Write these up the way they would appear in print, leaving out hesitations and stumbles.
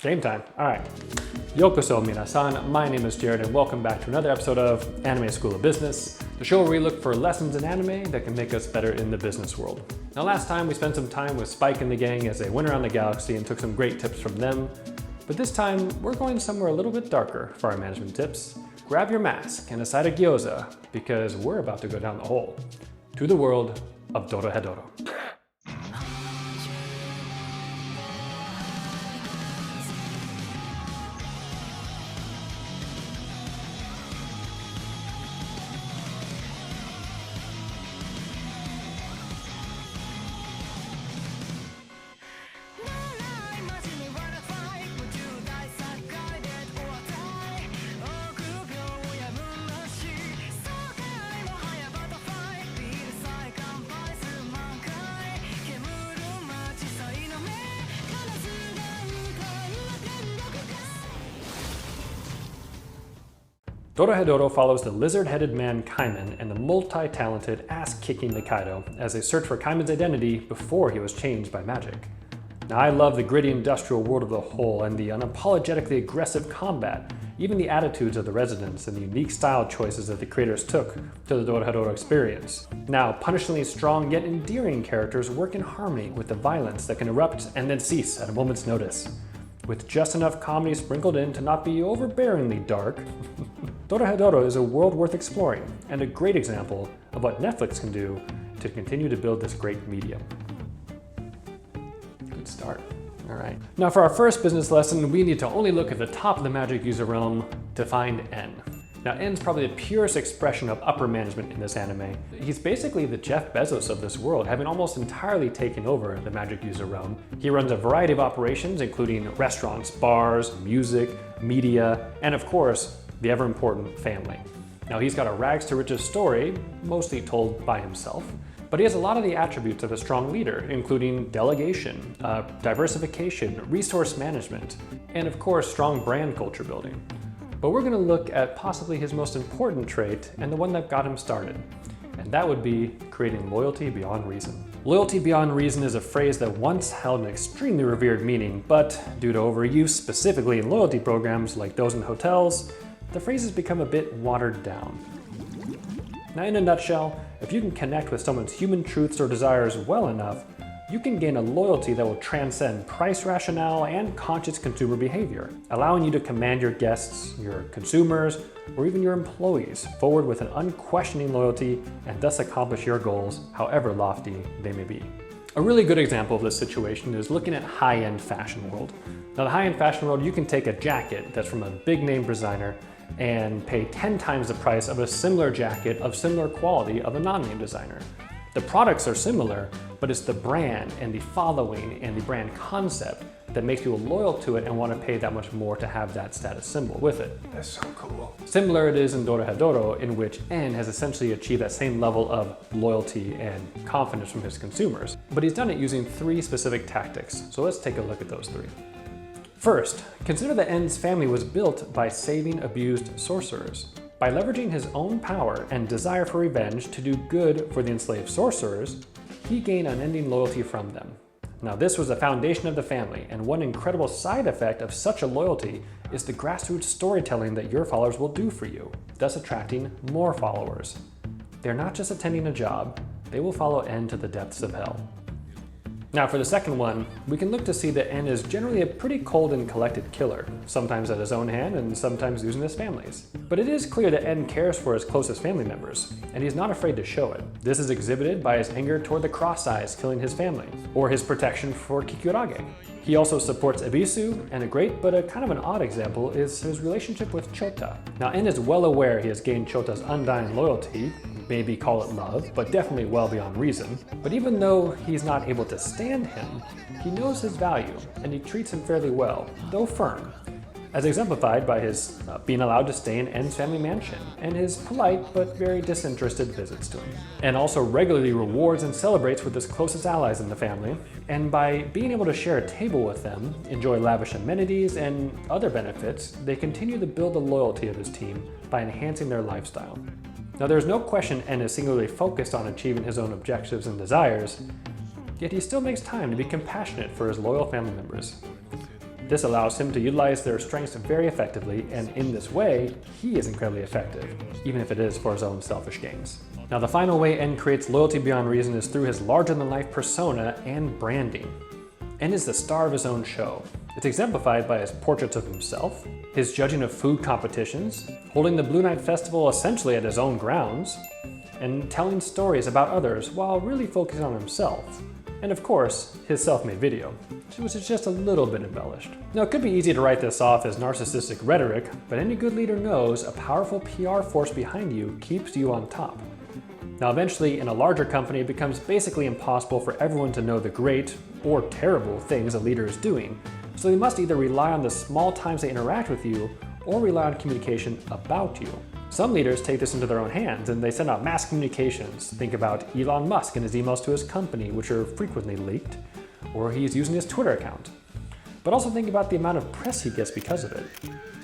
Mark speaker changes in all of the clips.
Speaker 1: Game time. All right. Yokoso minasan, my name is Jared and welcome back to another episode of Anime School of Business, the show where we look for lessons in anime that can make us better in the business world. Now last time we spent some time with Spike and the gang as they went around the galaxy and took some great tips from them, but this time we're going somewhere a little bit darker for our management tips. Grab your mask and a side of gyoza because we're about to go down the hole to the world of Dorohedoro. Dorohedoro follows the lizard-headed man Kaiman and the multi-talented, ass-kicking Nikaido as they search for Kaiman's identity before he was changed by magic. Now I love the gritty industrial world of the whole and the unapologetically aggressive combat, even the attitudes of the residents and the unique style choices that the creators took to the Dorohedoro experience. Now, punishingly strong yet endearing characters work in harmony with the violence that can erupt and then cease at a moment's notice, with just enough comedy sprinkled in to not be overbearingly dark. Dorohedoro is a world worth exploring, and a great example of what Netflix can do to continue to build this great medium. Good start. All right. Now for our first business lesson, we need to only look at the top of the magic user realm to find N. Now N's probably the purest expression of upper management in this anime. He's basically the Jeff Bezos of this world, having almost entirely taken over the magic user realm. He runs a variety of operations, including restaurants, bars, music, media, and of course, the ever-important family. Now he's got a rags to riches story, mostly told by himself, but he has a lot of the attributes of a strong leader, including delegation, diversification, resource management, and of course, strong brand culture building. But we're gonna look at possibly his most important trait and the one that got him started, and that would be creating loyalty beyond reason. Loyalty beyond reason is a phrase that once held an extremely revered meaning, but due to overuse specifically in loyalty programs like those in hotels, the phrase has become a bit watered down. Now in a nutshell, if you can connect with someone's human truths or desires well enough, you can gain a loyalty that will transcend price rationale and conscious consumer behavior, allowing you to command your guests, your consumers, or even your employees forward with an unquestioning loyalty and thus accomplish your goals, however lofty they may be. A really good example of this situation is looking at high-end fashion world. Now the high-end fashion world, you can take a jacket that's from a big name designer and pay 10 times the price of a similar jacket of similar quality of a non-name designer. The products are similar, but it's the brand and the following and the brand concept that makes people loyal to it and want to pay that much more to have that status symbol with it.
Speaker 2: That's so cool.
Speaker 1: Similar it is in Dorohedoro, in which N has essentially achieved that same level of loyalty and confidence from his consumers. But he's done it using 3 specific tactics, so let's take a look at those 3. First, consider that N's family was built by saving abused sorcerers. By leveraging his own power and desire for revenge to do good for the enslaved sorcerers, he gained unending loyalty from them. Now this was the foundation of the family, and one incredible side effect of such a loyalty is the grassroots storytelling that your followers will do for you, thus attracting more followers. They're not just attending a job, they will follow N to the depths of hell. Now for the second one, we can look to see that N is generally a pretty cold and collected killer, sometimes at his own hand and sometimes using his family's. But it is clear that N cares for his closest family members, and he's not afraid to show it. This is exhibited by his anger toward the Cross-Eyes killing his family, or his protection for Kikurage. He also supports Ebisu, and a great but a kind of an odd example is his relationship with Chota. Now N is well aware he has gained Chota's undying loyalty, maybe call it love, but definitely well beyond reason. But even though he's not able to stand him, he knows his value, and he treats him fairly well, though firm, as exemplified by his being allowed to stay in N's family mansion, and his polite but very disinterested visits to him. N also regularly rewards and celebrates with his closest allies in the family, and by being able to share a table with them, enjoy lavish amenities and other benefits, they continue to build the loyalty of his team by enhancing their lifestyle. Now there's no question N is singularly focused on achieving his own objectives and desires, yet he still makes time to be compassionate for his loyal family members. This allows him to utilize their strengths very effectively, and in this way, he is incredibly effective, even if it is for his own selfish gains. Now, the final way En creates loyalty beyond reason is through his larger-than-life persona and branding. En is the star of his own show. It's exemplified by his portraits of himself, his judging of food competitions, holding the Blue Night Festival essentially at his own grounds, and telling stories about others while really focusing on himself. And of course, his self-made video, which is just a little bit embellished. Now, it could be easy to write this off as narcissistic rhetoric, but any good leader knows a powerful PR force behind you keeps you on top. Now, eventually, in a larger company, it becomes basically impossible for everyone to know the great or terrible things a leader is doing, so they must either rely on the small times they interact with you or rely on communication about you. Some leaders take this into their own hands and they send out mass communications. Think about Elon Musk and his emails to his company, which are frequently leaked, or he's using his Twitter account. But also think about the amount of press he gets because of it.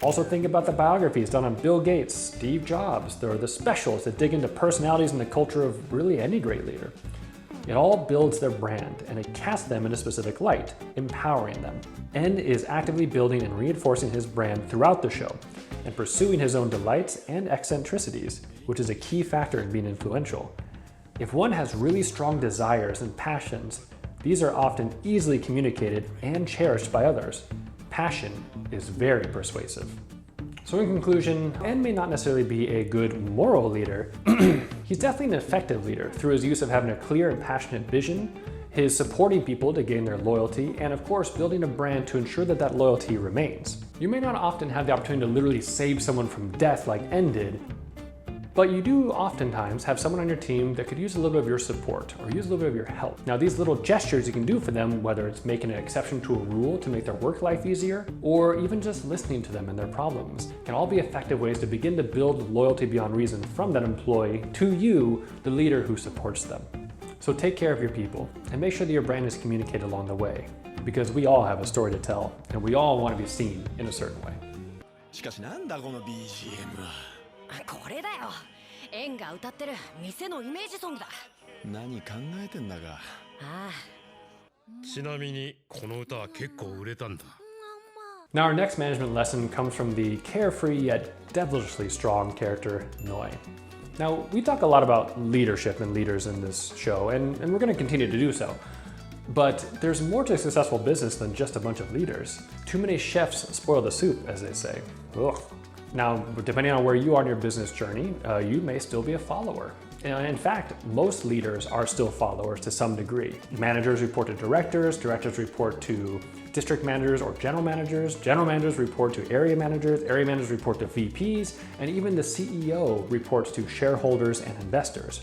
Speaker 1: Also think about the biographies done on Bill Gates, Steve Jobs, or the specials that dig into personalities and the culture of really any great leader. It all builds their brand and it casts them in a specific light, empowering them. En is actively building and reinforcing his brand throughout the show and pursuing his own delights and eccentricities, which is a key factor in being influential. If one has really strong desires and passions, these are often easily communicated and cherished by others. Passion is very persuasive. So in conclusion, En may not necessarily be a good moral leader. He's definitely an effective leader through his use of having a clear and passionate vision, his supporting people to gain their loyalty, and of course building a brand to ensure that that loyalty remains. You may not often have the opportunity to literally save someone from death like En did, but you do oftentimes have someone on your team that could use a little bit of your support or use a little bit of your help. Now, these little gestures you can do for them, whether it's making an exception to a rule to make their work life easier, or even just listening to them and their problems, can all be effective ways to begin to build loyalty beyond reason from that employee to you, the leader who supports them. So take care of your people and make sure that your brand is communicated along the way, because we all have a story to tell and we all want to be seen in a certain way.
Speaker 2: しかしなんだこの BGM は。
Speaker 3: これだよ。エンが歌ってる店のイメージソングだ。
Speaker 2: 何考えてんだか。
Speaker 3: ああ。
Speaker 4: ちなみにこの歌は結構売れたんだ。
Speaker 1: Now our next management lesson comes from the carefree yet devilishly strong character Noi. Now, we talk a lot about leadership and leaders in this show, and we're going to continue to do so. But there's more to a successful business than just a bunch of leaders. Too many chefs spoil the soup, as they say. Ugh. Now, depending on where you are in your business journey, you may still be a follower. In fact, most leaders are still followers to some degree. Managers report to directors, directors report to district managers or general managers report to area managers report to VPs, and even the CEO reports to shareholders and investors.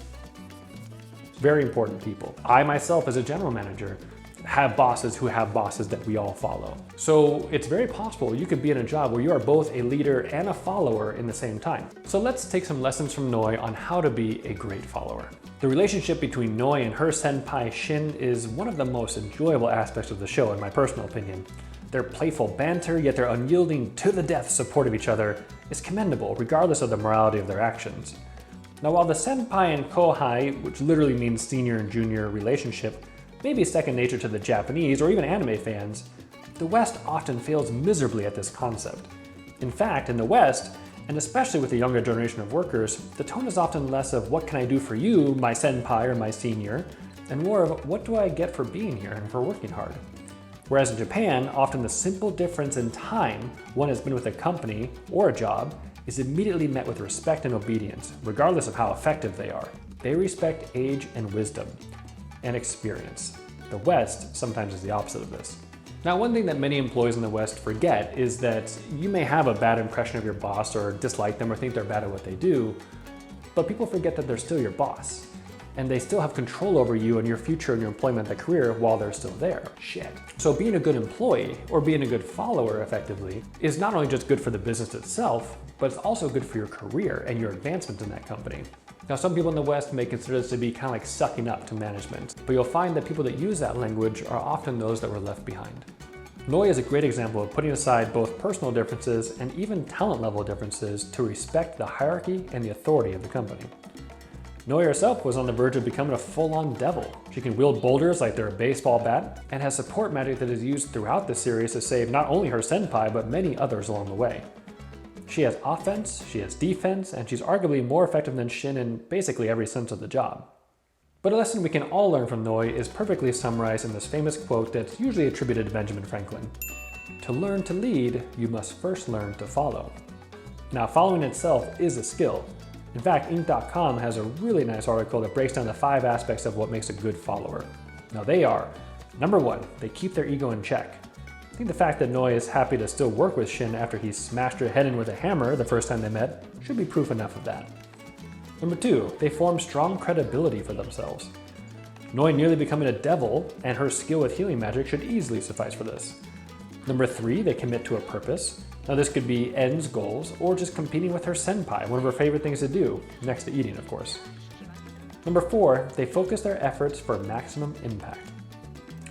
Speaker 1: Very important people. I myself, as a general manager, have bosses who have bosses that we all follow. So it's very possible you could be in a job where you are both a leader and a follower in the same time. So let's take some lessons from Noi on how to be a great follower. The relationship between Noi and her senpai Shin is one of the most enjoyable aspects of the show, in my personal opinion. Their playful banter, yet their unyielding to-the-death support of each other is commendable, regardless of the morality of their actions. Now, while the senpai and kohai, which literally means senior and junior relationship, may be second nature to the Japanese or even anime fans, the West often fails miserably at this concept. In fact, in the West, and especially with the younger generation of workers, the tone is often less of what can I do for you, my senpai or my senior, and more of what do I get for being here and for working hard. Whereas in Japan, often the simple difference in time one has been with a company or a job is immediately met with respect and obedience, regardless of how effective they are. They respect age and wisdom and experience. The West sometimes is the opposite of this. Now, one thing that many employees in the West forget is that you may have a bad impression of your boss or dislike them or think they're bad at what they do, but people forget that they're still your boss and they still have control over you and your future and your employment and career while they're still there. Shit. So being a good employee or being a good follower effectively is not only just good for the business itself, but it's also good for your career and your advancement in that company. Now, some people in the West may consider this to be kind of like sucking up to management, but you'll find that people that use that language are often those that were left behind. Noi is a great example of putting aside both personal differences and even talent level differences to respect the hierarchy and the authority of the company. Noi herself was on the verge of becoming a full-on devil. She can wield boulders like they're a baseball bat, and has support magic that is used throughout the series to save not only her senpai, but many others along the way. She has offense, she has defense, and she's arguably more effective than Shin in basically every sense of the job. But a lesson we can all learn from Noi is perfectly summarized in this famous quote that's usually attributed to Benjamin Franklin. To learn to lead, you must first learn to follow. Now, following itself is a skill. In fact, Inc.com has a really nice article that breaks down the 5 aspects of what makes a good follower. Now they are, number 1, they keep their ego in check. I think the fact that Noi is happy to still work with Shin after he smashed her head in with a hammer the first time they met should be proof enough of that. Number 2, they form strong credibility for themselves. Noi nearly becoming a devil and her skill with healing magic should easily suffice for this. Number 3, they commit to a purpose. Now this could be ends, goals, or just competing with her senpai, one of her favorite things to do, next to eating of course. Number 4, they focus their efforts for maximum impact.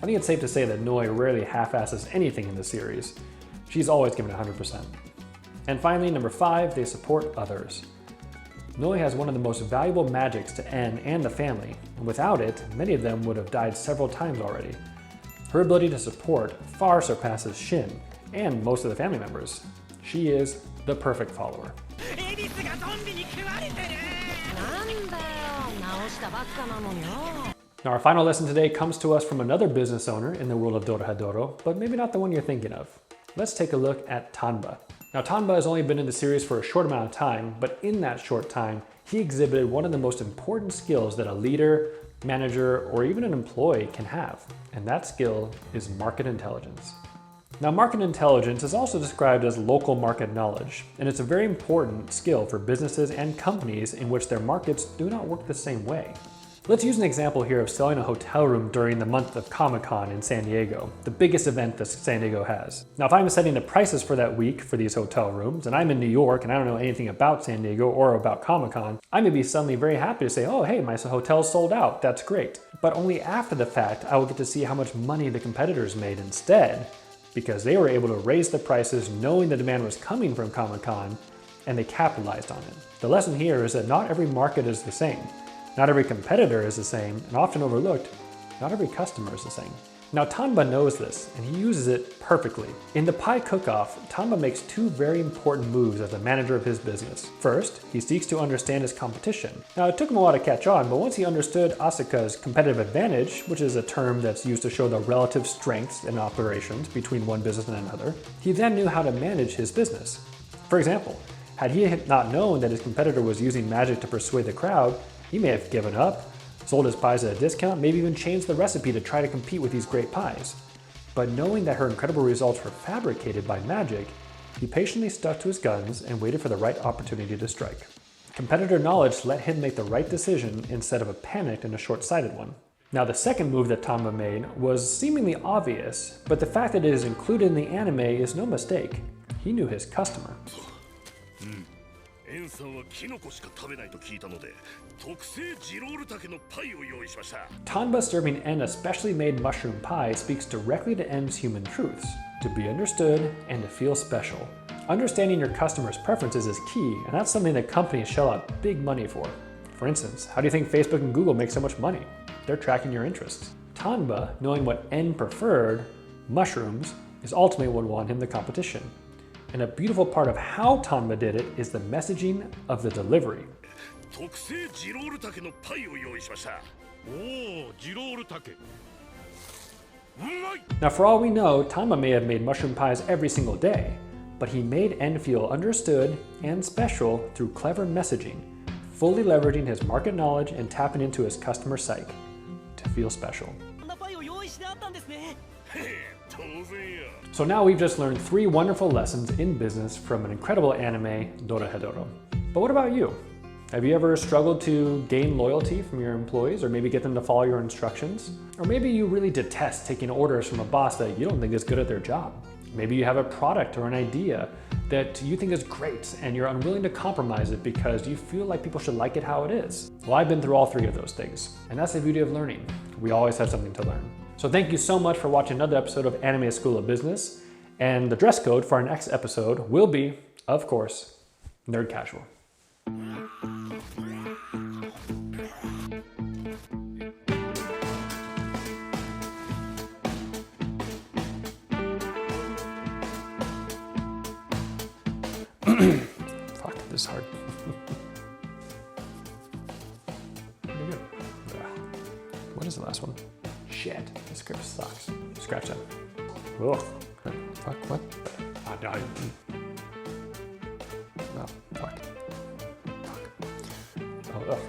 Speaker 1: I think it's safe to say that Noi rarely half-asses anything in the series. She's always given 100%. And finally, number 5, they support others. Noi has one of the most valuable magics to En and the family, and without it, many of them would have died several times already. Her ability to support far surpasses Shin and most of the family members. She is the perfect follower.
Speaker 3: なんだよ、直したばっかなのによ。
Speaker 1: Now our final lesson today comes to us from another business owner in the world of Dorohedoro, but maybe not the one you're thinking of. Let's take a look at Tanba. Now Tanba has only been in the series for a short amount of time, but in that short time, he exhibited one of the most important skills that a leader, manager, or even an employee can have, and that skill is market intelligence. Now, market intelligence is also described as local market knowledge, and it's a very important skill for businesses and companies in which their markets do not work the same way. Let's use an example here of selling a hotel room during the month of Comic-Con in San Diego, the biggest event that San Diego has. Now, if I'm setting the prices for that week for these hotel rooms, and I'm in New York and I don't know anything about San Diego or about Comic-Con, I may be suddenly very happy to say, oh, hey, my hotel's sold out, that's great. But only after the fact, I will get to see how much money the competitors made instead, because they were able to raise the prices knowing the demand was coming from Comic-Con, and they capitalized on it. The lesson here is that not every market is the same. Not every competitor is the same, and often overlooked, not every customer is the same. Now Tanba knows this, and he uses it perfectly. In the pie cook-off, Tanba makes 2 very important moves as a manager of his business. First, he seeks to understand his competition. Now it took him a while to catch on, but once he understood Asuka's competitive advantage, which is a term that's used to show the relative strengths in operations between one business and another, he then knew how to manage his business. For example, had he not known that his competitor was using magic to persuade the crowd, he may have given up, sold his pies at a discount, maybe even changed the recipe to try to compete with these great pies. But knowing that her incredible results were fabricated by magic, he patiently stuck to his guns and waited for the right opportunity to strike. Competitor knowledge let him make the right decision instead of a panicked and a short-sighted one. Now the second move that Tanba made was seemingly obvious, but the fact that it is included in the anime is no mistake. He knew his customer.
Speaker 4: エンさんはキノコしか食べないと聞いたので、特製ジロール茸のパイを用意しました。
Speaker 1: Tanba serving En a specially made mushroom pie speaks directly to En's human truths, to be understood and to feel special. Understanding your customer's preferences is key, and that's something that companies shell out big money for. For instance, how do you think Facebook and Google make so much money? They're tracking your interests. Tanba, knowing what En preferred, mushrooms, is ultimately what won him the competition. And a beautiful part of how Tanba did it is the messaging of the delivery.
Speaker 4: 特製ジロール茸のパイを用意しました。おお、ジロール茸。うまい。
Speaker 1: Now for all we know, Tanba may have made mushroom pies every single day, but he made En feel understood and special through clever messaging, fully leveraging his market knowledge and tapping into his customer psyche to feel special.
Speaker 5: こんなパイを用意してあったんですね。
Speaker 4: 当然や。
Speaker 1: So now we've just learned 3 wonderful lessons in business from an incredible anime, Dorohedoro. But what about you? Have you ever struggled to gain loyalty from your employees, or maybe get them to follow your instructions? Or maybe you really detest taking orders from a boss that you don't think is good at their job. Maybe you have a product or an idea that you think is great and you're unwilling to compromise it because you feel like people should like it how it is. Well, I've been through all 3 of those things, and that's the beauty of learning. We always have something to learn. So thank you so much for watching another episode of Anime School of Business, and the dress code for our next episode will be, of course, nerd casual. Fuck, this is hard. Pretty good. What is the last one? Shit, this script sucks. Scratch that. Ugh. Fuck, what? No, fuck. Fuck. Oh, ugh.